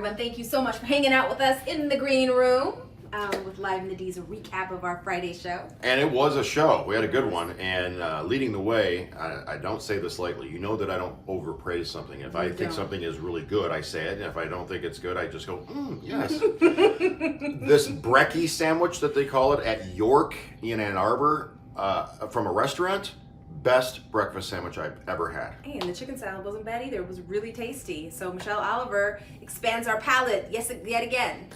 everyone. Thank you so much for hanging out with us in the green room with Live in the D's, a recap of our Friday show. And it was a show. We had a good one. And leading the way, I don't say this lightly. You know that I don't overpraise something. If I think something is really good, I say it. And if I don't think it's good, I just go, yes. This brekkie sandwich that they call it at York in Ann Arbor from a restaurant, best breakfast sandwich I've ever had. Hey, and the chicken salad wasn't bad either. It was really tasty. So Michelle Oliver expands our palate yet again.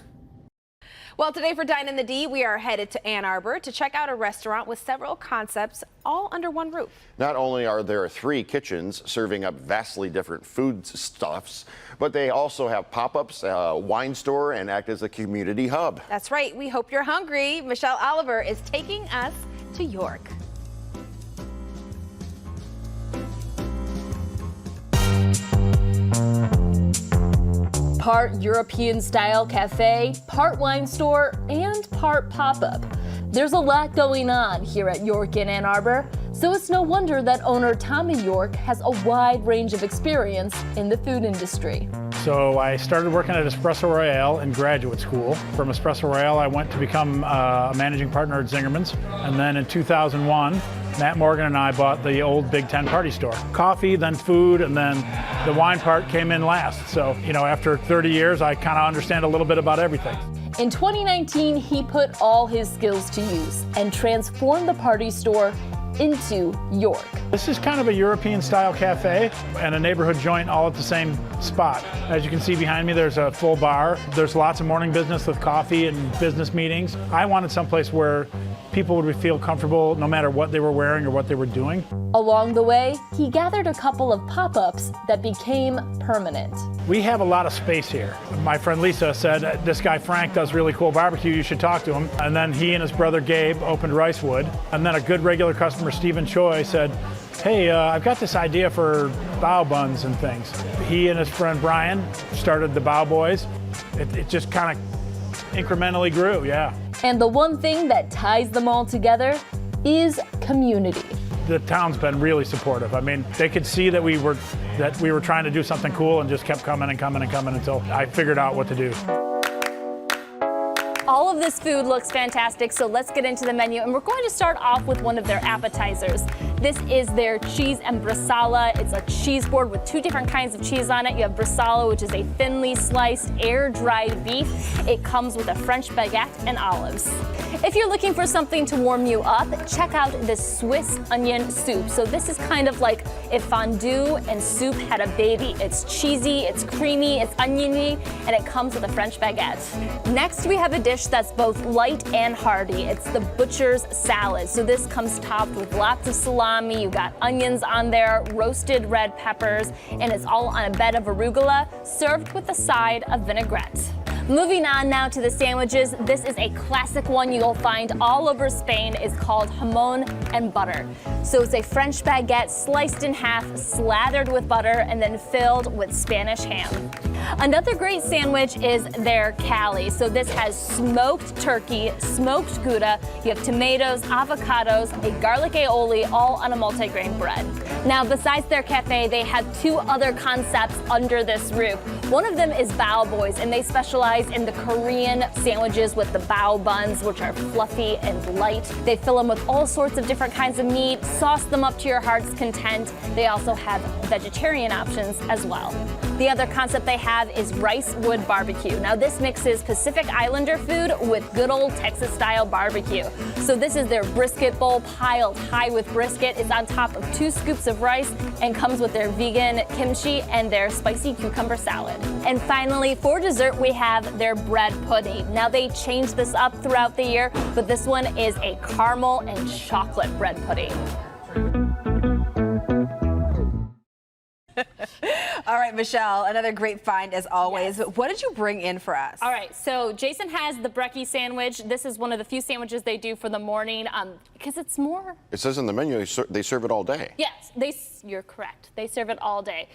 Well, today for Dine in the D, we are headed to Ann Arbor to check out a restaurant with several concepts all under one roof. Not only are there 3 kitchens serving up vastly different foodstuffs, but they also have pop-ups, a wine store, and act as a community hub. That's right. We hope you're hungry. Michelle Oliver is taking us to York. Part European-style cafe, part wine store, and part pop-up. There's a lot going on here at York in Ann Arbor, so it's no wonder that owner Tommy York has a wide range of experience in the food industry. So I started working at Espresso Royale in graduate school. From Espresso Royale, I went to become a managing partner at Zingerman's. And then in 2001, Matt Morgan and I bought the old Big Ten Party Store. Coffee, then food, and then the wine part came in last. So, you know, after 30 years, I kind of understand a little bit about everything. In 2019, he put all his skills to use and transformed the Party Store into York. This is kind of a European-style cafe and a neighborhood joint all at the same spot. As you can see behind me, there's a full bar. There's lots of morning business with coffee and business meetings. I wanted someplace where people would feel comfortable no matter what they were wearing or what they were doing. Along the way, he gathered a couple of pop-ups that became permanent. We have a lot of space here. My friend Lisa said, this guy Frank does really cool barbecue, you should talk to him. And then he and his brother Gabe opened Ricewood. And then a good regular customer, Stephen Choi, said, hey, I've got this idea for bao buns and things. He and his friend Brian started the Bao Boys. It just kind of incrementally grew, yeah. And the one thing that ties them all together is community. The town's been really supportive. I mean, they could see that we were trying to do something cool and just kept coming and coming and coming until I figured out what to do. All of this food looks fantastic, so let's get into the menu. And we're going to start off with one of their appetizers. This is their cheese and bresaola. It's a cheese board with 2 different kinds of cheese on it. You have bresaola, which is a thinly sliced, air-dried beef. It comes with a French baguette and olives. If you're looking for something to warm you up, check out this Swiss onion soup. So this is kind of like if fondue and soup had a baby. It's cheesy, it's creamy, it's oniony, and it comes with a French baguette. Next, we have a dish that's both light and hearty. It's the butcher's salad. So this comes topped with lots of salami. You got onions on there, roasted red peppers, and it's all on a bed of arugula, served with a side of vinaigrette. Moving on now to the sandwiches. This is a classic one you'll find all over Spain. It's called jamón and butter. So it's a French baguette sliced in half, slathered with butter, and then filled with Spanish ham. Another great sandwich is their Cali. So this has smoked turkey, smoked Gouda. You have tomatoes, avocados, a garlic aioli, all on a multigrain bread. Now, besides their cafe, they have 2 other concepts under this roof. One of them is Bao Boys, and they specialize in the Korean sandwiches with the bao buns, which are fluffy and light. They fill them with all sorts of different kinds of meat, sauce them up to your heart's content. They also have vegetarian options as well. The other concept they have is Rice Wood Barbecue. Now this mixes Pacific Islander food with good old Texas style barbecue. So this is their brisket bowl piled high with brisket. It's on top of 2 scoops of rice and comes with their vegan kimchi and their spicy cucumber salad. And finally, for dessert, we have their bread pudding. Now they change this up throughout the year, but this one is a caramel and chocolate bread pudding. All right, Michelle, another great find as always. Yes. What did you bring in for us? All right, so Jason has the brekkie sandwich. This is one of the few sandwiches they do for the morning because it's more... It says in the menu they serve it all day. Yes, you're correct. They serve it all day.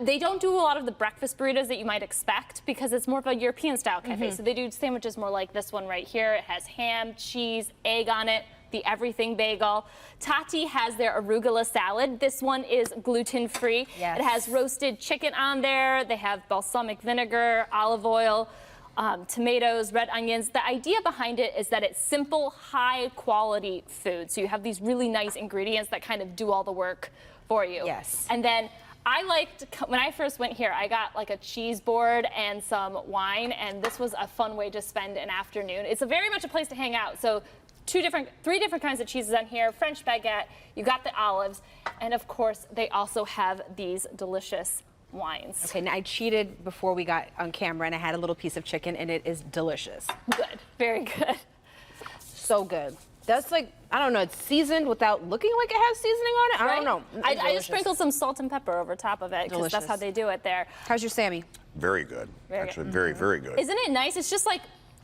They don't do a lot of the breakfast burritos that you might expect because it's more of a European style cafe. So they do sandwiches more like this one right here. It has ham, cheese, egg on it, the everything bagel. Tati has their arugula salad. This one is gluten-free. Yes. It has roasted chicken on there. They have balsamic vinegar, olive oil, tomatoes, red onions. The idea behind it is that it's simple, high-quality food. So you have these really nice ingredients that kind of do all the work for you. Yes. And then I liked, when I first went here, I got like a cheese board and some wine, and this was a fun way to spend an afternoon. It's very much a place to hang out. So three different kinds of cheeses on here, French baguette, you got the olives, and of course they also have these delicious wines. Okay, now I cheated before we got on camera and I had a little piece of chicken and it is delicious. Good, very good. So good. That's like, I don't know, it's seasoned without looking like it has seasoning on it. I don't know. I Delicious. just sprinkled some salt and pepper over top of it because that's Delicious. how they do it there. How's your Sammy? Very good. Very Actually, good. very, very good. Isn't it nice? It's just like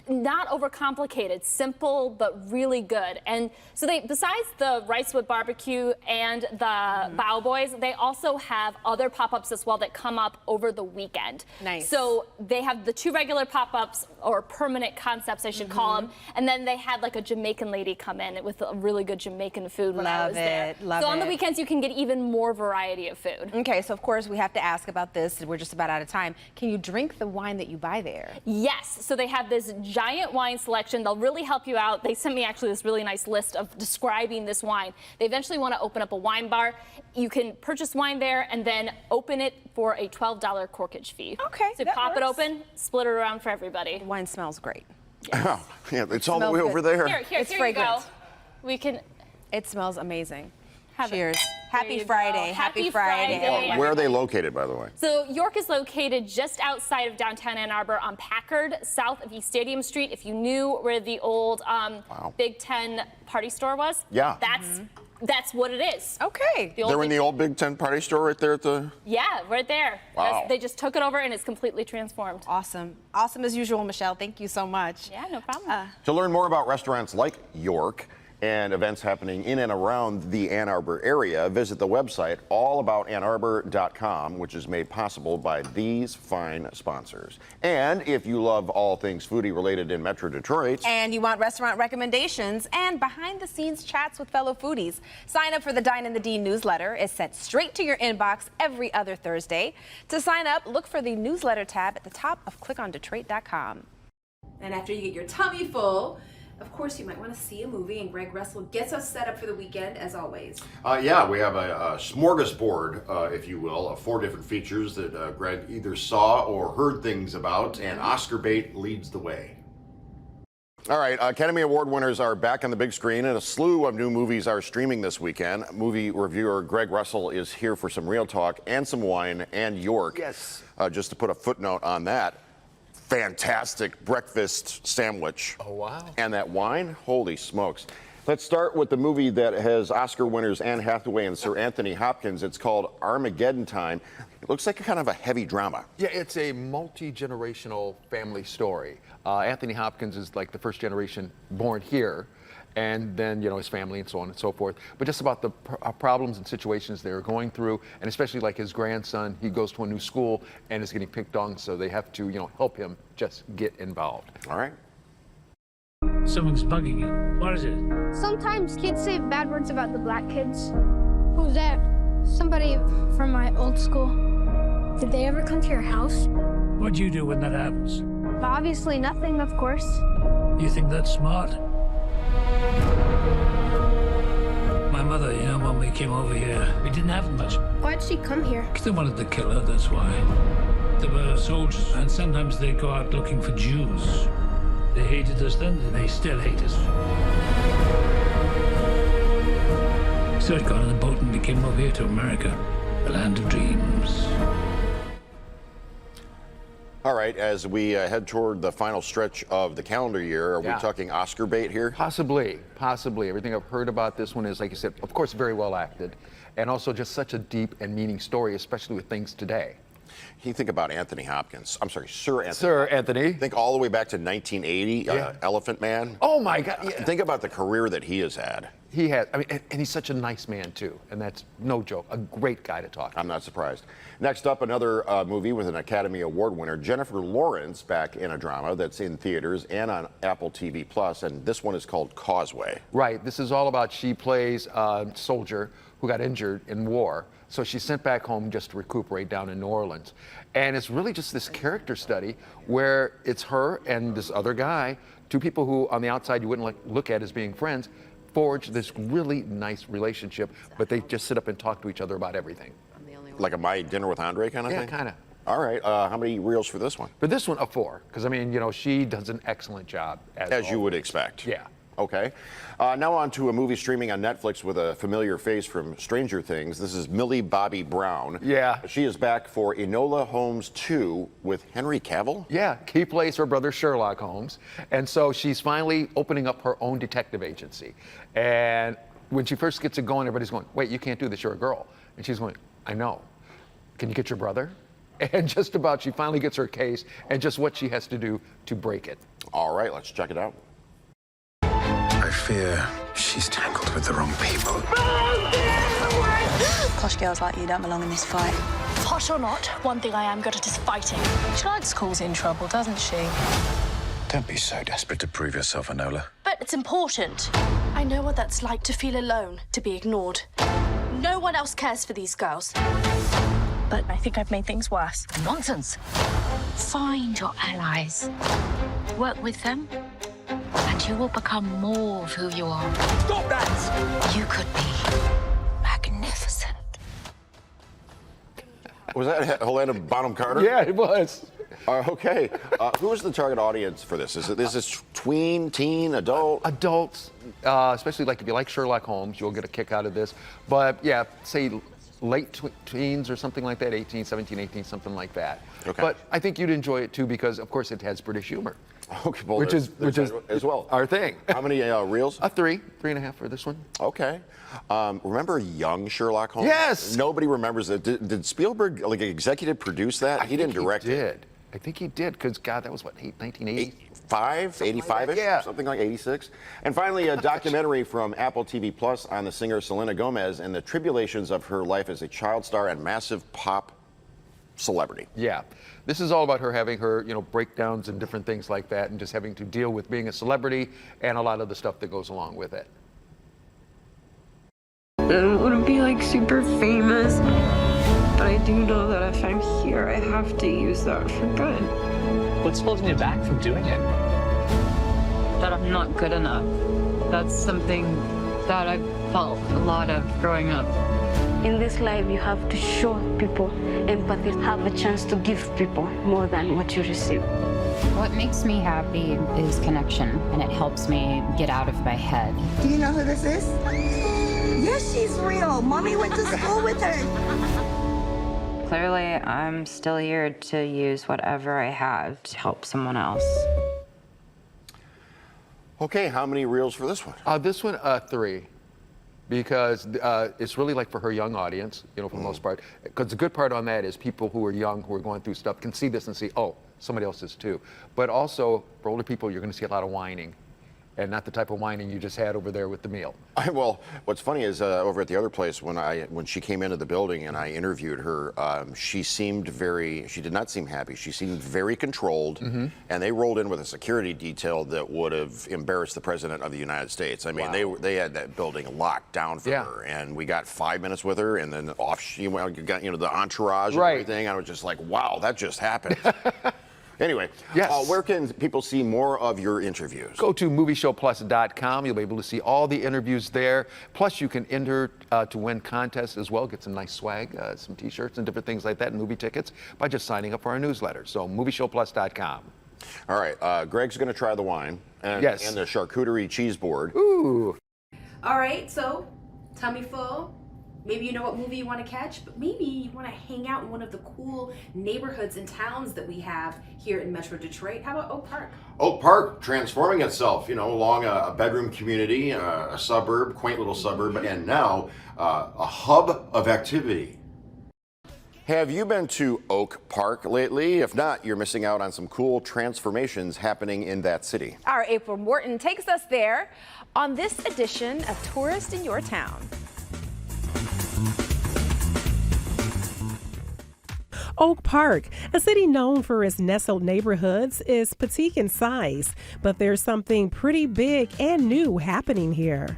not overcomplicated, simple but really good. And so they, besides the Ricewood barbecue and the Bao Boys, they also have other pop-ups as well that come up over the weekend. Nice. So they have the 2 regular pop-ups, or permanent concepts I should call them, and then they had like a Jamaican lady come in with a really good Jamaican food when I Love was there. it, love so on the it. weekends you can get even more variety of food. Okay, so of course we have to ask about this. We're just about out of time. Can you drink the wine that you buy there? Yes, so they have this giant wine selection. They'll really help you out. They sent me actually this really nice list of describing this wine. They eventually want to open up a wine bar. You can purchase wine there and then open it for a $12 corkage fee. Okay, So that pop it works. open, split it around for everybody. The wine smells great. Yeah, it's all the Smells way good. over there. Here, It's here fragrant. you go. We can It smells amazing. have it. Cheers. There Happy you Friday. go. Happy Friday. Friday. Where are they located, by the way? So York is located just outside of downtown Ann Arbor on Packard, south of East Stadium Street. If you knew where the old Big Ten party store was, Yeah. that's what it is. Okay. The old They're in Big- the old Big Ten party store right there at the... Yeah, right there. Wow. They just took it over and it's completely transformed. Awesome. Awesome as usual, Michelle. Thank you so much. Yeah, no problem. To learn more about restaurants like York and events happening in and around the Ann Arbor area, visit the website allaboutannarbor.com, which is made possible by these fine sponsors. And if you love all things foodie related in Metro Detroit, And you want restaurant recommendations and behind-the-scenes chats with fellow foodies, sign up for the Dine in the D newsletter. It's sent straight to your inbox every other Thursday. To sign up, look for the newsletter tab at the top of clickondetroit.com. And after you get your tummy full, of course, you might want to see a movie, and Greg Russell gets us set up for the weekend, as always. yeah, we have a smorgasbord, if you will, of 4 different features that Greg either saw or heard things about, and Oscar bait leads the way. All right, Academy Award winners are back on the big screen, and a slew of new movies are streaming this weekend. Movie reviewer Greg Russell is here for some real talk and some wine and York. Yes. Just to put a footnote on that, fantastic breakfast sandwich. Oh, wow. And that wine, holy smokes. Let's start with the movie that has Oscar winners Anne Hathaway and Sir Anthony Hopkins. It's called Armageddon Time. It looks like a kind of a heavy drama. Yeah, it's a multi-generational family story. Anthony Hopkins is like the first generation born here, and then, you know, his family and so on and so forth. But just about the problems and situations they're going through, and especially like his grandson, he goes to a new school and is getting picked on, so they have to, you know, help him just get involved. All right. Someone's bugging you. What is it? Sometimes kids say bad words about the black kids. Who's that? Somebody from my old school. Did they ever come to your house? What do you do when that happens? Obviously nothing, of course. You think that's smart? My mother, you know, when we came over here, we didn't have much. Why'd she come here? 'Cause they wanted to kill her, that's why. They were soldiers, and sometimes they'd go out looking for Jews. They hated us then, and they still hate us. So I got on a boat and we came over here to America, the land of dreams. All right, as we head toward the final stretch of the calendar year, are we Yeah. talking Oscar bait here? Possibly. Everything I've heard about this one is, like you said, of course, very well acted, and also just such a deep and meaning story, especially with things today. You think about Anthony Hopkins. I'm sorry, Sir Anthony. Sir Anthony. Think all the way back to 1980, Elephant Man. Oh my God. Yeah. Think about the career that he has had. He has, I mean, and he's such a nice man too, and that's no joke. A great guy to talk to. I'm not surprised. Next up, another movie with an Academy Award winner, Jennifer Lawrence, back in a drama that's in theaters and on Apple TV Plus, and this one is called Causeway. Right. This is all about, she plays a soldier who got injured in war, so she's sent back home just to recuperate down in New Orleans. And it's really just this character study where it's her and this other guy, two people who on the outside you wouldn't look at as being friends, forge this really nice relationship, but they just sit up and talk to each other about everything. Like a My Dinner with Andre kind of thing? Yeah, kind of. All right. How many reels for this one? For this one, a 4, because I mean, you know, she does an excellent job. As you would expect. Yeah. Okay. Now on to a movie streaming on Netflix with a familiar face from Stranger Things. This is Millie Bobby Brown. Yeah. She is back for Enola Holmes 2 with Henry Cavill. Yeah, he plays her brother Sherlock Holmes. And so she's finally opening up her own detective agency. And when she first gets it going, everybody's going, wait, you can't do this, you're a girl. And she's going, I know. Can you get your brother? And just about, she finally gets her case and just what she has to do to break it. All right, let's check it out. I fear she's tangled with the wrong people. Posh girls like you don't belong in this fight. Posh or not, one thing I am good at is fighting. She likes causing trouble, doesn't she? Don't be so desperate to prove yourself, Enola. But it's important. I know what that's like to feel alone, to be ignored. No one else cares for these girls. But I think I've made things worse. Nonsense. Find your allies. Work with them, and you will become more of who you are. Stop that! You could be magnificent. Was that Helena Bonham Carter? Yeah, it was. Okay. Who is the target audience for this? Is this tween, teen, adult? Adults, especially like if you like Sherlock Holmes, you'll get a kick out of this. But yeah, say late teens or something like that, 18, 17, 18, something like that. Okay. But I think you'd enjoy it too because, of course, it has British humor. Okay, well, which is as well our thing. How many reels? 3.5 for this one. Okay. Remember young Sherlock Holmes? Yes. Nobody remembers it. Did Spielberg like executive produce that? He didn't direct it. I think he did because God, that was what 1980. 85-ish, yeah. something like 86. And finally, a documentary from Apple TV Plus on the singer Selena Gomez and the tribulations of her life as a child star and massive pop celebrity. Yeah, this is all about her having her, breakdowns and different things like that, and just having to deal with being a celebrity and a lot of the stuff that goes along with it. I don't want to be like super famous, but I do know that if I'm here, I have to use that for good. What's holding you back from doing it? That I'm not good enough. That's something that I've felt a lot of growing up. In this life, you have to show people empathy, have a chance to give people more than what you receive. What makes me happy is connection, and it helps me get out of my head. Do you know who this is? Yes, she's real. Mommy went to school with her. Clearly, I'm still here to use whatever I have to help someone else. Okay, how many reels for this one? This one, 3. Because it's really like for her young audience, for the most part. Because the good part on that is people who are young, who are going through stuff, can see this and see, oh, somebody else is too. But also, for older people, you're going to see a lot of whining. And not the type of whining you just had over there with the meal. Well, what's funny is over at the other place, when she came into the building and I interviewed her, she did not seem happy. She seemed very controlled, and they rolled in with a security detail that would have embarrassed the President of the United States. I mean, they had that building locked down for her, and we got 5 minutes with her, and then off she went, got the entourage and everything. I was just like, wow, that just happened. Anyway, yes. Where can people see more of your interviews? Go to movieshowplus.com. You'll be able to see all the interviews there. Plus, you can enter to win contests as well, get some nice swag, some T-shirts and different things like that, and movie tickets by just signing up for our newsletter. So, movieshowplus.com. All right, Greg's going to try the wine and the charcuterie cheese board. Ooh. All right, so tummy full. Maybe you know what movie you want to catch, but maybe you want to hang out in one of the cool neighborhoods and towns that we have here in Metro Detroit. How about Oak Park? Oak Park transforming itself, along a bedroom community, a suburb, quaint little suburb, and now a hub of activity. Have you been to Oak Park lately? If not, you're missing out on some cool transformations happening in that city. Our April Morton takes us there on this edition of Tourist in Your Town. Oak Park, a city known for its nestled neighborhoods, is petite in size, but there's something pretty big and new happening here.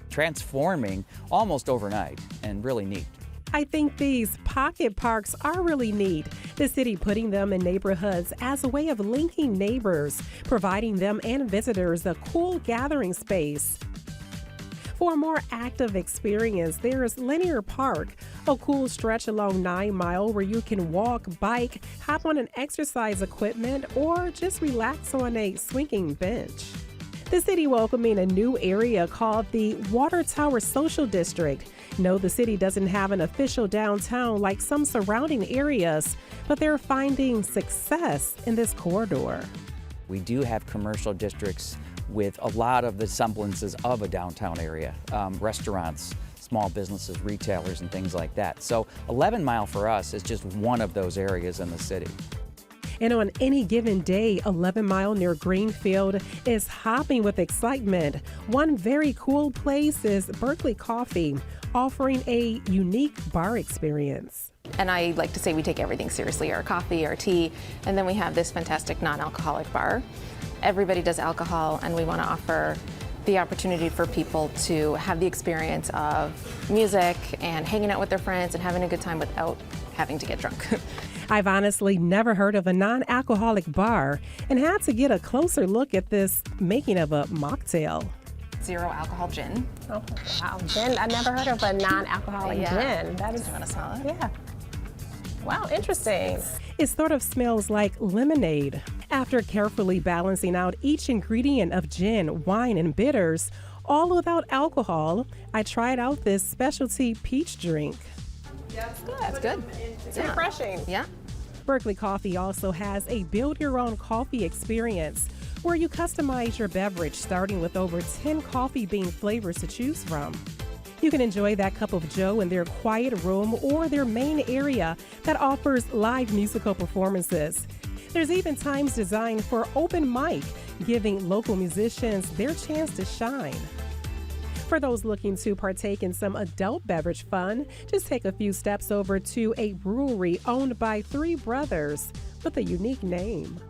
Transforming almost overnight and really neat. I think these pocket parks are really neat. The city putting them in neighborhoods as a way of linking neighbors, providing them and visitors a cool gathering space. For a more active experience, there's Linear Park, a cool stretch along 9 Mile where you can walk, bike, hop on an exercise equipment, or just relax on a swinging bench. The city welcoming a new area called the Water Tower Social District. No, the city doesn't have an official downtown like some surrounding areas, but they're finding success in this corridor. We do have commercial districts with a lot of the semblances of a downtown area, restaurants, small businesses, retailers, and things like that. So 11 Mile for us is just one of those areas in the city. And on any given day, 11 Mile near Greenfield is hopping with excitement. One very cool place is Berkeley Coffee, offering a unique bar experience. And I like to say we take everything seriously, our coffee, our tea, and then we have this fantastic non-alcoholic bar. Everybody does alcohol, and we want to offer the opportunity for people to have the experience of music and hanging out with their friends and having a good time without having to get drunk. I've honestly never heard of a non-alcoholic bar and had to get a closer look at this making of a mocktail. Zero alcohol gin. Oh, wow. Gin, I never heard of a non-alcoholic gin. That is, you want to smell it? Yeah. Wow, interesting. It sort of smells like lemonade. After carefully balancing out each ingredient of gin, wine, and bitters, all without alcohol, I tried out this specialty peach drink. Yeah, it's good. It's good. It's refreshing. Yeah. Berkeley Coffee also has a build-your-own coffee experience where you customize your beverage starting with over 10 coffee bean flavors to choose from. You can enjoy that cup of joe in their quiet room or their main area that offers live musical performances. There's even times designed for open mic, giving local musicians their chance to shine. For those looking to partake in some adult beverage fun, just take a few steps over to a brewery owned by 3 brothers with a unique name.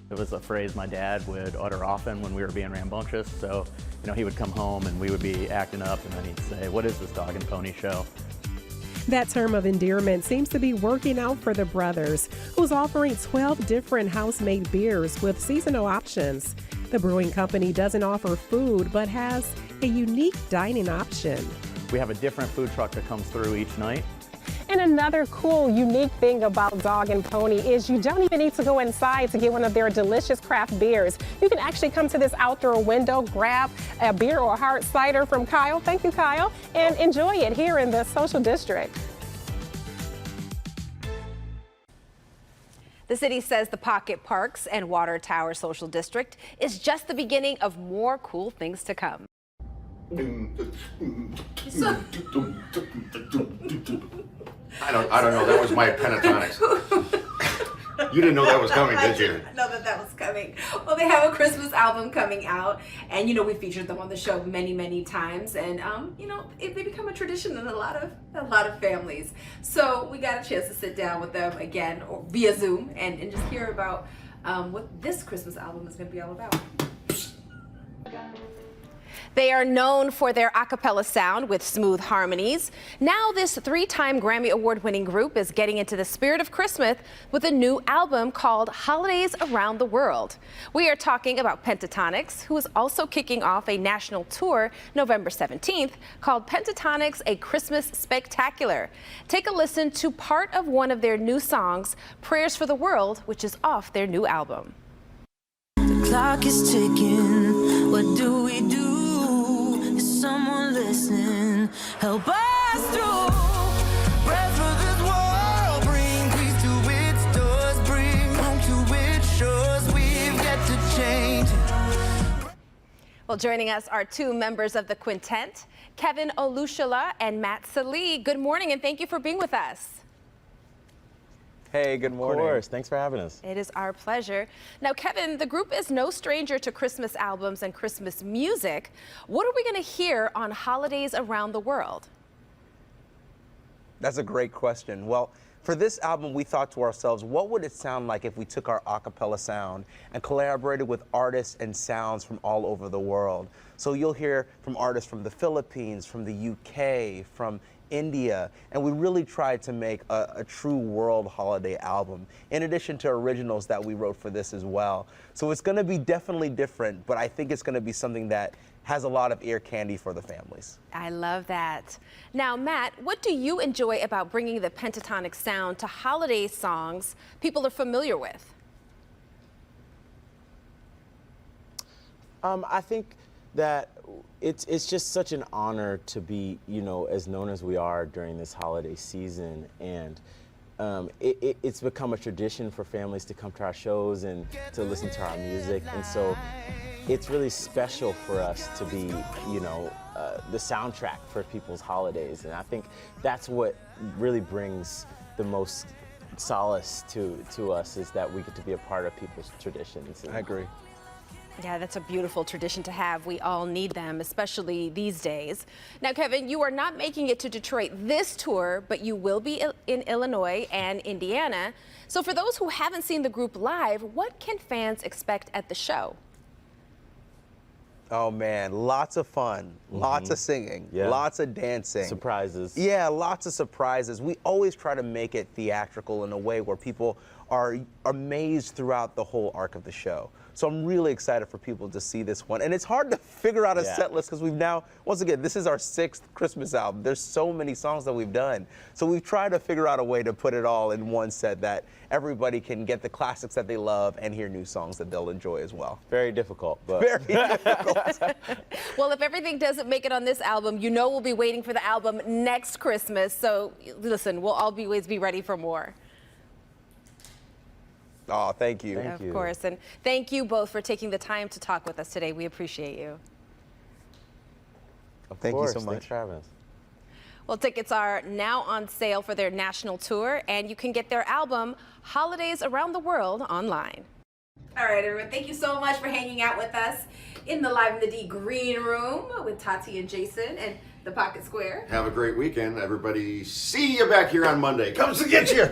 It was a phrase my dad would utter often when we were being rambunctious. So, he would come home and we would be acting up, and then he'd say, "What is this dog and pony show?" That term of endearment seems to be working out for the brothers, who's offering 12 different house-made beers with seasonal options. The brewing company doesn't offer food, but has a unique dining option. We have a different food truck that comes through each night. And another cool, unique thing about Dog and Pony is you don't even need to go inside to get one of their delicious craft beers. You can actually come to this outdoor window, grab a beer or a hard cider from Kyle. Thank you, Kyle. And enjoy it here in the Social District. The city says the Pocket Parks and Water Tower Social District is just the beginning of more cool things to come. I don't know. That was my pentatonics. You didn't know that was coming, did you? I didn't know that was coming. Well, they have a Christmas album coming out, and we featured them on the show many times, and they become a tradition in a lot of families. So we got a chance to sit down with them again, or via Zoom, and just hear about what this Christmas album is going to be all about. They are known for their a cappella sound with smooth harmonies. Now this 3-time Grammy Award-winning group is getting into the spirit of Christmas with a new album called Holidays Around the World. We are talking about Pentatonix, who is also kicking off a national tour November 17th called Pentatonix A Christmas Spectacular. Take a listen to part of one of their new songs, Prayers for the World, which is off their new album. The clock is ticking, what do we do? Is someone listening? Help us through. Breath for this world, bring peace to its doors, bring home to its shores. We've got to change. Well, joining us are 2 members of the quintet, Kevin Olushala and Matt Salih. Good morning, and thank you for being with us. Hey, good morning. Of course. Thanks for having us. It is our pleasure. Now, Kevin, the group is no stranger to Christmas albums and Christmas music. What are we going to hear on Holidays Around the World? That's a great question. Well, for this album, we thought to ourselves, what would it sound like if we took our a cappella sound and collaborated with artists and sounds from all over the world? So you'll hear from artists from the Philippines, from the UK, from India, and we really tried to make a true world holiday album, in addition to originals that we wrote for this as well. So it's going to be definitely different, but I think it's going to be something that has a lot of ear candy for the families. I love that. Now, Matt, what do you enjoy about bringing the pentatonic sound to holiday songs people are familiar with? I think that it's just such an honor to be, as known as we are during this holiday season, and it's become a tradition for families to come to our shows and to listen to our music, and so it's really special for us to be, the soundtrack for people's holidays, and I think that's what really brings the most solace to us, is that we get to be a part of people's traditions. I agree. Yeah, that's a beautiful tradition to have. We all need them, especially these days. Now, Kevin, you are not making it to Detroit this tour, but you will be in Illinois and Indiana. So for those who haven't seen the group live, what can fans expect at the show? Oh man, lots of fun, lots of singing, lots of dancing. Surprises. Yeah, lots of surprises. We always try to make it theatrical in a way where people are amazed throughout the whole arc of the show. So I'm really excited for people to see this one. And it's hard to figure out a set list because we've now, once again, this is our 6th Christmas album. There's so many songs that we've done. So we've tried to figure out a way to put it all in one set that everybody can get the classics that they love and hear new songs that they'll enjoy as well. Very difficult, but very difficult. Well, if everything doesn't make it on this album, we'll be waiting for the album next Christmas. So listen, we'll always be ready for more. Oh, thank you. Of course. And thank you both for taking the time to talk with us today. We appreciate you. Thank you so much. Thanks for having us. Well, tickets are now on sale for their national tour, and you can get their album, Holidays Around the World, online. All right, everyone, thank you so much for hanging out with us in the Live in the D green room with Tati and Jason and the Pocket Square. Have a great weekend, everybody. See you back here on Monday. Comes to get you.